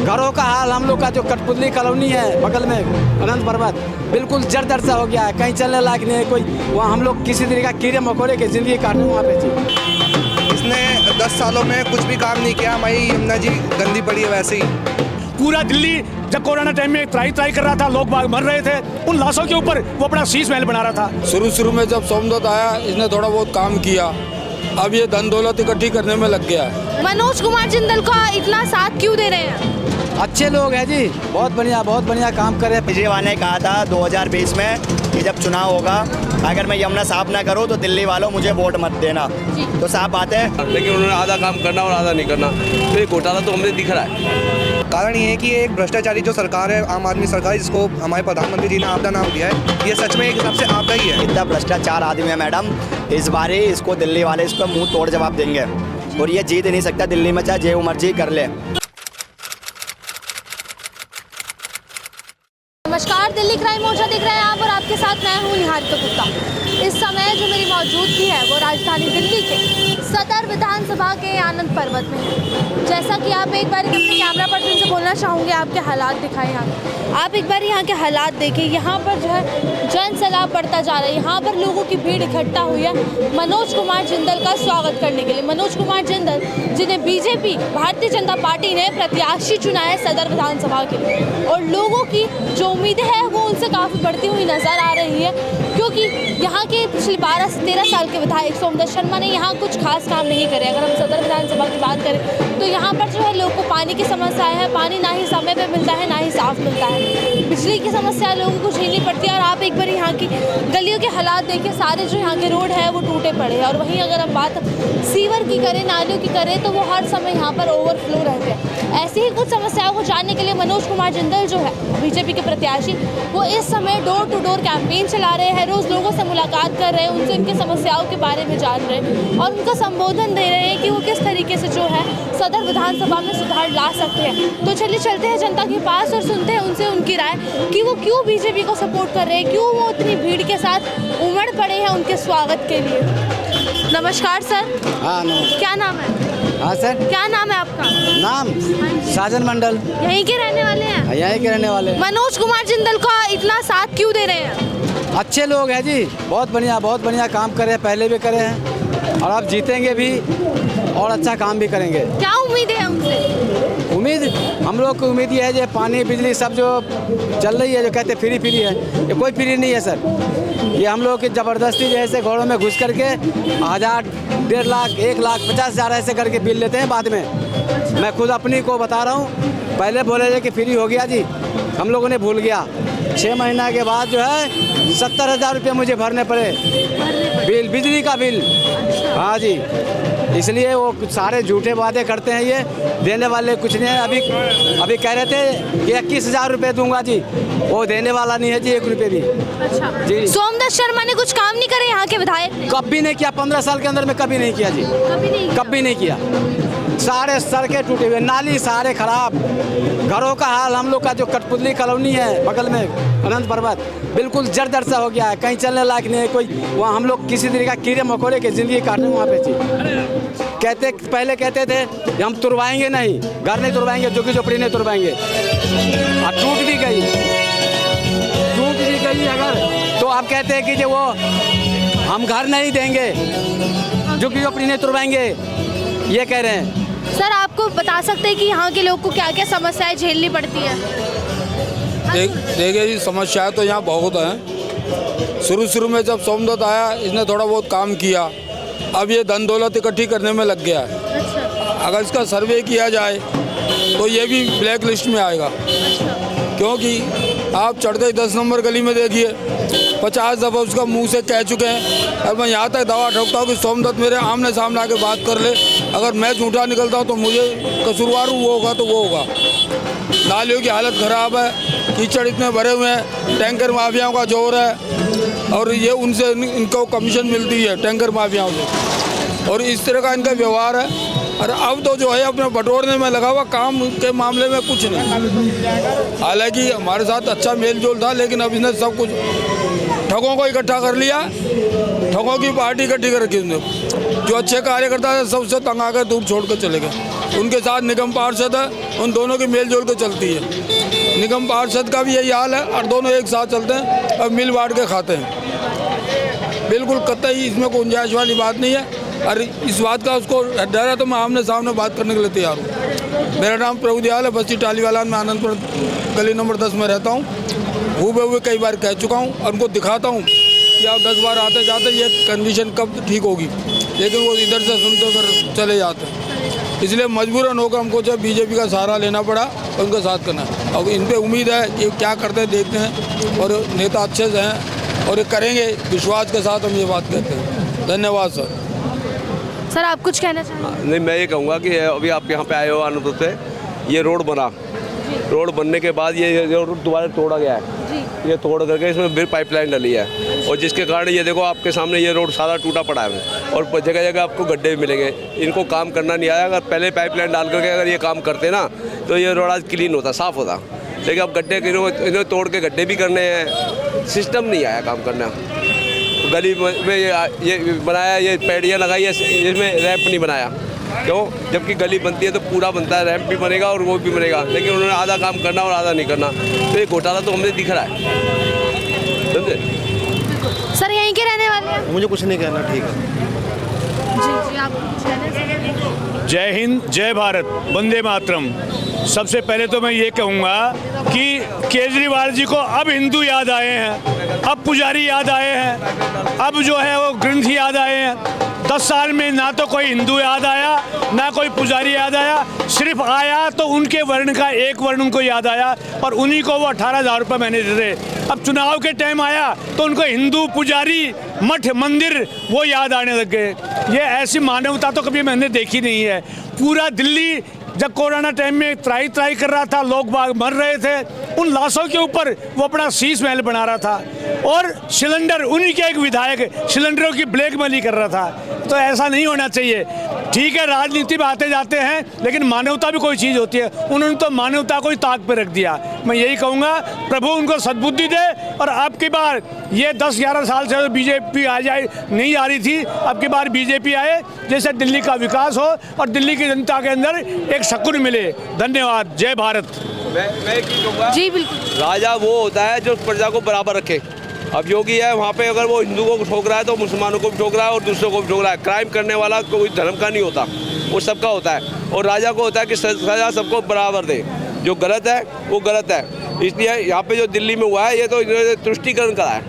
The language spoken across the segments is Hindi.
घरों का हाल, हम लोग का जो कठपुतली कॉलोनी है बगल में अनंत पर्वत, बिल्कुल जर्जर सा हो गया है, कहीं चलने लायक नहीं है कोई। वहाँ हम लोग किसी तरीके का कीड़े मकोड़े की ज़िंदगी काटने वहाँ पे जी। इसने 10 सालों में कुछ भी काम नहीं किया। हमारी यमुना जी गंदी पड़ी है वैसे ही। पूरा दिल्ली जब कोरोना टाइम में त्राई कर रहा था, लोग बाग मर रहे थे, उन लाशों के ऊपर वो अपना शीश महल बना रहा था। शुरू में जब सोमदत्त आया, इसने थोड़ा बहुत काम किया, अब ये धन दौलत इकट्ठी करने में लग गया है। मनोज कुमार जिंदल का इतना साथ क्यों दे रहे हैं? अच्छे लोग हैं जी, बहुत बढ़िया काम कर रहे हैं। केजरीवाल ने कहा था 2020 में कि जब चुनाव होगा, अगर मैं यमुना साफ ना करूं तो दिल्ली वालों मुझे वोट मत देना। तो साफ बात है, लेकिन उन्होंने आधा काम करना और आधा नहीं करना, तो ये घोटाला तो हमें दिख रहा है। कारण ये है कि एक भ्रष्टाचारी जो सरकार है, आम आदमी सरकार, जिसको हमारे प्रधानमंत्री जी ने आपदा नाम दिया है, ये सच में एक हिसाब से आपदा ही है। इतना भ्रष्टाचार आदमी है मैडम, इस बार ही इसको दिल्ली वाले इसको मुंह तोड़ जवाब देंगे और ये जीत नहीं सकता दिल्ली में, चाहे जो मर्जी कर ले। नमस्कार, दिल्ली क्राइम मोर्चा देख रहे हैं आप और आपके साथ मैं हूँ निहारिका गुप्ता। इस समय जो मेरी मौजूदगी है वो राजधानी दिल्ली के सदर विधानसभा के आनंद पर्वत में है। जैसा कि आप एक बार अपने कैमरा पर्सन से बोलना चाहूँगे, आपके हालात दिखाएं यहाँ। आप एक बार यहाँ के हालात देखिए, यहाँ पर जो है जन सैलाब बढ़ता जा रहा है, यहाँ पर लोगों की भीड़ इकट्ठा हुई है मनोज कुमार जिंदल का स्वागत करने के लिए। मनोज कुमार जिंदल जिन्हें बीजेपी भारतीय जनता पार्टी ने प्रत्याशी चुना है सदर विधानसभा के लिए, और लोगों की जो उम्मीदें हैं वो उनसे काफ़ी बढ़ती हुई नज़र आ रही है, क्योंकि यहाँ के पिछले 12 से 13 साल के विधायक सोमदत्त शर्मा ने यहाँ कुछ खास काम नहीं करे। अगर हम सदर विधानसभा की बात करें तो यहाँ पर जो है लोगों को पानी की समस्या है, पानी ना ही समय पे मिलता है ना ही साफ मिलता है, बिजली की समस्या लोगों को झेलनी पड़ती है। और आप एक बार यहाँ की गलियों के हालात देखिए, सारे जो यहाँ के रोड है वो टूटे पड़े हैं। और वहीं अगर हम बात सीवर की करें, नालियों की करें, तो वो हर समय यहाँ पर ओवरफ्लो रहते हैं। ऐसी ही कुछ समस्याओं को जानने के लिए मनोज कुमार जिंदल जो है बीजेपी के प्रत्याशी, वो इस समय डोर टू डोर कैंपेन चला रहे हैं, रोज़ लोगों से मुलाकात कर रहे हैं, उनसे उनकी समस्याओं के बारे में जान रहे हैं और उनका संबोधन दे रहे हैं कि वो किस तरीके से जो है सदर विधानसभा में सुधार ला सकते हैं। तो चलिए चलते हैं जनता के पास और सुनते हैं उनसे उनकी राय कि वो क्यों बीजेपी को सपोर्ट कर रहे हैं, क्यों वो इतनी भीड़ के साथ उमड़ पड़े हैं उनके स्वागत के लिए। नमस्कार सर। हाँ नमस्कार। क्या नाम है? हाँ सर। क्या नाम है आपका? नाम साजन मंडल। यहीं के रहने वाले हैं? यहीं के रहने वाले। मनोज कुमार जिंदल का इतना साथ क्यों दे रहे हैं? अच्छे लोग हैं जी, बहुत बढ़िया काम कर रहे हैं, पहले भी करे हैं और अब जीतेंगे भी और अच्छा काम भी करेंगे। क्या उम्मीद है उनसे? उम्मीद हम लोग को उम्मीद ये है जो पानी बिजली सब जो चल रही है, जो कहते फ्री है, ये कोई फ्री नहीं है सर। ये हम लोग की ज़बरदस्ती जैसे घरों में घुस करके 1000, 1.5 लाख, 1 लाख 50,000 ऐसे करके बिल लेते हैं बाद में। मैं खुद अपनी को बता रहा हूँ, पहले बोले थे कि फ्री हो गया जी, हम लोगों ने भूल गया। 6 महीना के बाद जो है 70,000 रुपये मुझे भरने पड़े बिल, बिजली का बिल। हाँ जी, इसलिए वो सारे झूठे वादे करते हैं, ये देने वाले कुछ नहीं है। अभी कह रहे थे कि 21,000 रुपये दूंगा जी, वो देने वाला नहीं है जी 1 रुपये भी। अच्छा जी। सोमदत्त शर्मा ने कुछ काम नहीं करे यहाँ के विधायक? कभी नहीं किया, 15 साल के अंदर में कभी नहीं किया जी, कभी नहीं किया। सारे सड़कें टूटे हुए, नाली सारे खराब, घरों का हाल, हम लोग का जो कठपुतली कॉलोनी है बगल में अनंत पर्वत, बिल्कुल जर्जर सा हो गया है, कहीं चलने लायक नहीं है कोई। वहाँ हम लोग किसी तरीके का कीड़े मकोड़े की ज़िंदगी काटने वहाँ पे जी। पहले कहते थे हम तुड़वाएंगे नहीं, घर नहीं तुड़वाएंगे, झुग्गी झोपड़ी नहीं तुड़वाएंगे, और टूट भी गई अगर, तो आप कहते हैं कि जो वो हम घर नहीं देंगे, झुग्गी झोपड़ी नहीं तुड़वाएंगे, ये कह रहे हैं। सर आपको बता सकते हैं कि यहाँ के लोग को क्या क्या समस्याएं झेलनी पड़ती है? देखिए जी, समस्याएं तो यहाँ बहुत हैं। शुरू में जब सोमदत्त आया, इसने थोड़ा बहुत काम किया, अब ये धन दौलत इकट्ठी करने में लग गया है। अच्छा। अगर इसका सर्वे किया जाए तो ये भी ब्लैक लिस्ट में आएगा। अच्छा। क्योंकि आप चढ़ते ही 10 नंबर गली में देखिए, 50 दफ़ा उसका मुंह से कह चुके हैं। और मैं यहाँ तक दवा ठोकता हूँ कि सोमदत्त मेरे आमने सामने आके बात कर ले, अगर मैं झूठा निकलता हूँ तो मुझे कसूरवार वो होगा तो वो होगा। नालियों की हालत ख़राब है, कीचड़ इतने भरे हुए हैं, टैंकर माफियाओं का जोर है और ये उनसे इनको कमीशन मिलती है टैंकर माफियाओं से, और इस तरह का इनका व्यवहार है। और अब तो जो है अपने बटोरने में लगा हुआ, काम के मामले में कुछ नहीं। हालांकि हमारे साथ अच्छा मेल जोल था, लेकिन अब इसने सब कुछ ठगों को इकट्ठा कर लिया, ठगों की पार्टी इकट्ठी कर रखी उसने। जो अच्छे कार्यकर्ता थे सबसे तंग आकर दूर छोड़ कर चले गए। उनके साथ निगम पार्षद है, उन दोनों की मेल जोल कर चलती है। निगम पार्षद का भी यही हाल है और दोनों एक साथ चलते हैं और मिल बांट के खाते हैं। बिल्कुल कतई इसमें कोई गुंजाइश वाली बात नहीं है। और इस बात का उसको डर है तो मैं आमने सामने बात करने के लिए तैयार हूँ। मेरा नाम प्रभु दयाल है, बस्ती टालीवाला में आनंदपुर गली नंबर 10 में रहता हूँ। हुए कई बार कह चुका हूँ और उनको दिखाता हूँ कि आप 10 बार आते जाते ये कंडीशन कब ठीक होगी, लेकिन वो इधर से सुनते उधर चले जाते हैं। इसलिए मजबूरन होकर हमको जब बीजेपी का सहारा लेना पड़ा और उनके साथ करना। अब इन पर उम्मीद है कि क्या करते हैं देखते हैं, और नेता अच्छे से हैं और ये करेंगे, विश्वास के साथ हम ये बात कहते हैं। धन्यवाद सर। सर आप कुछ कहना चाहेंगे? नहीं, मैं ये कहूँगा कि अभी आप यहाँ पे आए हो आनंदपुर से, ये रोड बना, रोड बनने के बाद ये रोड दोबारा तोड़ा गया है। ये तोड़ करके इसमें फिर पाइपलाइन डली है, और जिसके कारण ये देखो आपके सामने ये रोड सारा टूटा पड़ा है, और जगह जगह आपको गड्ढे भी मिलेंगे। इनको काम करना नहीं आया। अगर पहले पाइपलाइन डाल करके अगर ये काम करते ना तो ये रोड आज क्लीन होता, साफ़ होता। लेकिन अब गड्ढे इन्होंने तोड़ के गड्ढे भी करने हैं, सिस्टम नहीं आया काम करना। गली में ये बनाया, ये पैड़ियाँ लगाई है, इसमें रैंप नहीं बनाया। क्यों? जबकि गली बनती है तो पूरा बनता है, रैंप भी बनेगा और वो भी बनेगा, लेकिन उन्होंने आधा काम करना और आधा नहीं करना। तो ये घोटाला तो हमें दिख रहा है, समझे? सर यहीं के रहने वाले हैं? मुझे कुछ नहीं कहना, ठीक है। जी आप कुछ कहना? जय हिंद, जय भारत, वंदे मातरम। सबसे पहले तो मैं ये कहूँगा कि केजरीवाल जी को अब हिंदू याद आए हैं, अब पुजारी याद आए हैं, अब जो है वो ग्रंथ याद आए हैं। 10 साल में ना तो कोई हिंदू याद आया, ना कोई पुजारी याद आया। सिर्फ आया तो उनके वर्ण का एक वर्ण उनको याद आया, और उन्हीं को वो 18,000 रुपये महीने देते। अब चुनाव के टाइम आया तो उनको हिंदू पुजारी, मठ, मंदिर वो याद आने लग गए। ये ऐसी मानवता तो कभी मैंने देखी नहीं है। पूरा दिल्ली जब कोरोना टाइम में त्राही कर रहा था, लोग बाग मर रहे थे, उन लाशों के ऊपर वो अपना शीश महल बना रहा था, और सिलेंडर, उन्हीं के एक विधायक सिलेंडरों की ब्लैकमेलिंग कर रहा था। तो ऐसा नहीं होना चाहिए। ठीक है, राजनीति में आते जाते हैं, लेकिन मानवता भी कोई चीज़ होती है। उन्होंने तो मानवता को ही ताक पे रख दिया। मैं यही कहूँगा, प्रभु उनको सद्बुद्धि दे, और अब की बार ये 10-11 साल से बीजेपी आ जाए नहीं आ रही थी, अब की बार बीजेपी आए, जैसे दिल्ली का विकास हो और दिल्ली की जनता के अंदर एक सुकून मिले। धन्यवाद। जय भारत। मैं कहूँगा, जी बिल्कुल। राजा वो होता है जो प्रजा को बराबर रखे। अब योगी है, वहाँ पे अगर वो हिंदू को ठोक रहा है तो मुसलमानों को भी ठोक रहा है और दूसरों को भी ठोक रहा है। क्राइम करने वाला कोई धर्म का नहीं होता, वो सबका होता है। और राजा को होता है कि सजा सबको बराबर दे, जो गलत है वो गलत है। इसलिए यहाँ पे जो दिल्ली में हुआ है, ये तो इन्होंने तुष्टीकरण करा है,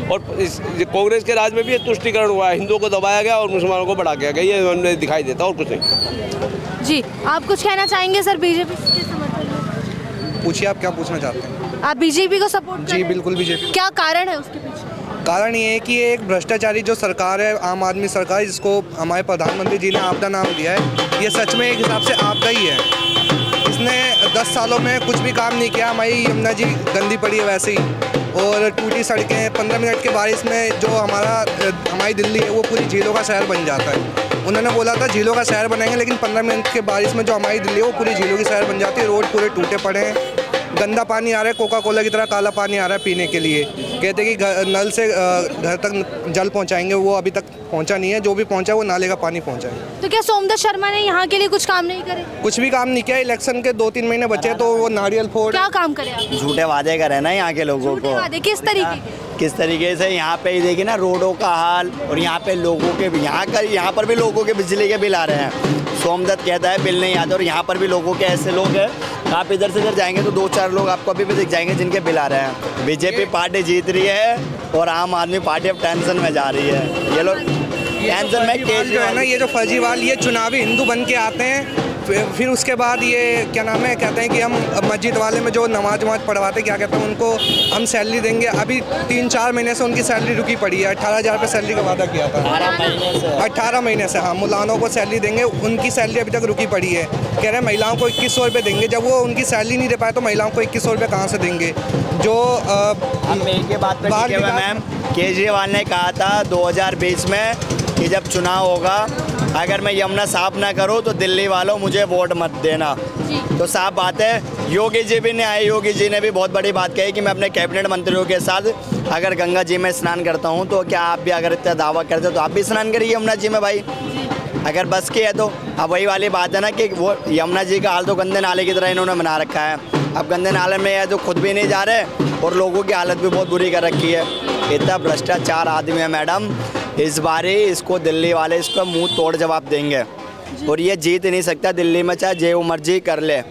और कांग्रेस के राज में भी ये तुष्टीकरण हुआ है। हिंदुओं को दबाया गया और मुसलमानों को बढ़ा गया, ये हमें दिखाई देता, और कुछ नहीं। जी आप कुछ कहना चाहेंगे सर बीजेपी के समर्थन में? पूछिए, आप क्या पूछना चाहते हैं? आप बीजेपी को सपोर्ट कर जी रहे हैं? बिल्कुल बीजेपी। क्या कारण है उसके पीछे? कारण ये है कि ये एक भ्रष्टाचारी जो सरकार है, आम आदमी सरकार, जिसको हमारे प्रधानमंत्री जी ने आपदा नाम दिया है, ये सच में एक हिसाब से आपदा ही है। इसने 10 सालों में कुछ भी काम नहीं किया। हमारी यमुना जी गंदी पड़ी है वैसे ही, और टूटी सड़कें। 15 मिनट के बारिश में जो हमारी दिल्ली है वो पूरी झीलों का शहर बन जाता है। उन्होंने बोला था झीलों का शहर बनेंगे, लेकिन 15 मिनट के बारिश में जो हमारी दिल्ली है वो पूरी झीलों की शहर बन जाती है। रोड पूरे टूटे पड़े हैं, गंदा पानी आ रहा है, कोका कोला की तरह काला पानी आ रहा है पीने के लिए। कहते हैं कि नल से घर तक जल पहुंचाएंगे, वो अभी तक पहुंचा नहीं है। जो भी पहुंचा वो नाले का पानी पहुंचा है। तो क्या सोमदत्त शर्मा ने यहाँ के लिए कुछ काम नहीं करे? कुछ भी काम नहीं किया। इलेक्शन के 2-3 महीने बचे तो वो नारियल फोड़, क्या काम करे आप? झूठे वादे करे ना यहाँ के लोगों झूठे को। वादे किस तरीके के? किस तरीके से यहाँ पे ही देखिए ना, रोडों का हाल, और यहाँ पे लोगों के यहाँ पर भी लोगों के बिजली के बिल आ रहे हैं। सोमदत्त कहता है बिल नहीं आते, और यहाँ पर भी लोगों के ऐसे लोग हैं, आप इधर से इधर जाएंगे तो 2-4 लोग आपको अभी भी दिख जाएंगे जिनके बिल आ रहे हैं। बीजेपी पार्टी जीत रही है और आम आदमी पार्टी अब टेंशन में जा रही है। ये लोग टेंशन में, जो है ना, ये जो फर्जीवाल, ये चुनावी हिंदू बन के आते हैं, फिर उसके बाद ये क्या नाम है, कहते हैं कि हम मस्जिद वाले में जो नमाज पढ़वाते, क्या कहते हैं, उनको हम सैलरी देंगे। अभी 3-4 महीने से उनकी सैलरी रुकी पड़ी है। 18,000 रुपये सैलरी का वादा किया था 18 महीने से। हाँ, मुलानों को सैलरी देंगे, उनकी सैलरी अभी तक रुकी पड़ी है। कह रहे हैं महिलाओं को 2100 रुपये देंगे। जब वो उनकी सैलरी नहीं दे पाए तो महिलाओं को 2100 रुपये कहाँ से देंगे? जो मेल के बात पर मैम, केजरीवाल ने कहा था 2020 में कि जब चुनाव होगा अगर मैं यमुना साफ ना करूँ तो दिल्ली वालों मुझे वोट मत देना। तो साफ बात है, योगी जी भी नहीं आए। योगी जी ने भी बहुत बड़ी बात कही कि मैं अपने कैबिनेट मंत्रियों के साथ अगर गंगा जी में स्नान करता हूँ तो क्या आप भी अगर इतना दावा करते हो तो आप भी स्नान करिए यमुना जी में भाई, अगर बस की है तो। अब वही वाली बात है ना कि वो यमुना जी का हाल तो गंदे नाले की तरह इन्होंने बना रखा है। अब गंदे नाले में है तो खुद भी नहीं जा रहे और लोगों की हालत भी बहुत बुरी कर रखी है। इतना भ्रष्टाचार आदमी है मैडम, इस बार ही इसको दिल्ली वाले इसको मुंह तोड़ जवाब देंगे और ये जीत नहीं सकता दिल्ली में, चाहे जो मर्जी कर ले।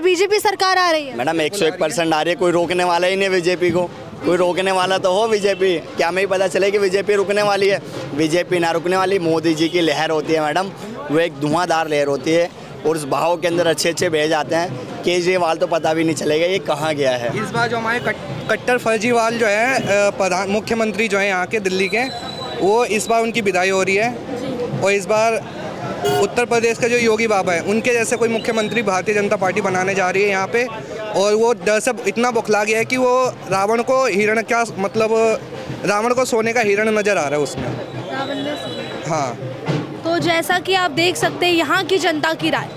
बीजेपी सरकार आ रही है मैडम 101% आ रही है, कोई रोकने वाला ही नहीं बीजेपी को। कोई रोकने वाला तो हो बीजेपी, क्या हमें ही पता चले कि बीजेपी रुकने वाली है। बीजेपी ना रुकने वाली, मोदी जी की लहर होती है मैडम, वो एक धुआंधार लहर होती है और उस बहाव के अंदर अच्छे अच्छे भेज आते हैं। केजरीवाल तो पता भी नहीं चलेगा ये कहाँ गया है। इस बार जो हमारे कट्टर फर्जीवाल जो है प्रधान मुख्यमंत्री जो है यहाँ के दिल्ली के, वो इस बार उनकी विदाई हो रही है। और इस बार उत्तर प्रदेश का जो योगी बाबा है, उनके जैसे कोई मुख्यमंत्री भारतीय जनता पार्टी बनाने जा रही है यहाँ पे। और वो डर से इतना बौखला गया है कि वो रावण को हिरण, क्या मतलब रावण को सोने का हिरण नजर आ रहा है उसमें। हाँ, तो जैसा कि आप देख सकते हैं यहाँ की जनता की राय,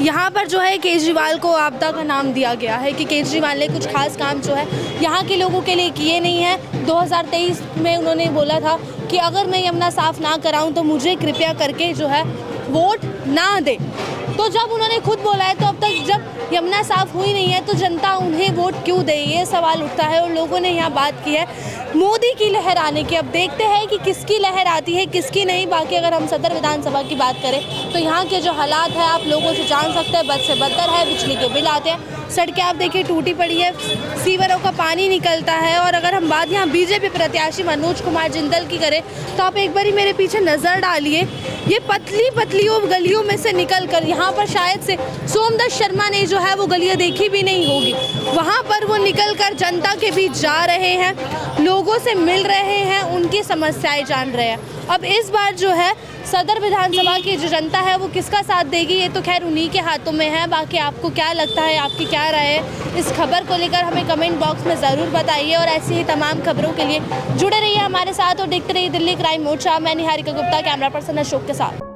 यहाँ पर जो है केजरीवाल को आपदा का नाम दिया गया है कि केजरीवाल ने कुछ खास काम जो है यहाँ के लोगों के लिए किए नहीं है। 2023 में उन्होंने बोला था कि अगर मैं यमुना साफ ना कराऊं तो मुझे कृपया करके जो है वोट ना दे। तो जब उन्होंने खुद बोला है तो अब तक जब यमुना साफ हुई नहीं है तो जनता उन्हें वोट क्यों दे, ये सवाल उठता है। और लोगों ने यहाँ बात की है मोदी की लहर आने की। अब देखते हैं कि किसकी लहर आती है किसकी नहीं। बाकी अगर हम सदर विधानसभा की बात करें तो यहाँ के जो हालात है आप लोगों से जान सकते हैं, बद से बदतर है। बिजली के बिल आते हैं, सड़कें आप देखिए टूटी पड़ी है, सीवरों का पानी निकलता है। और अगर हम बात यहाँ बीजेपी प्रत्याशी मनोज कुमार जिंदल की करें तो आप एक बारी मेरे पीछे नज़र डालिए, ये पतली पतलियों गलियों में से निकल कर यहाँ पर शायद से सोमदत्त शर्मा ने जो है वो गलियाँ देखी भी नहीं होगी, वहाँ पर वो निकल कर जनता के बीच जा रहे हैं, लोगों से मिल रहे हैं, उनकी समस्याएं जान रहे हैं। अब इस बार जो है सदर विधानसभा की जो जनता है वो किसका साथ देगी ये तो खैर उन्हीं के हाथों में है। बाकी आपको क्या लगता है, आपकी क्या राय है इस खबर को लेकर, हमें कमेंट बॉक्स में ज़रूर बताइए। और ऐसी ही तमाम खबरों के लिए जुड़े रहिए हमारे साथ और देखते रहिए दिल्ली क्राइम मोर्चा। मैं निहारिका गुप्ता, कैमरा पर्सन अशोक के साथ।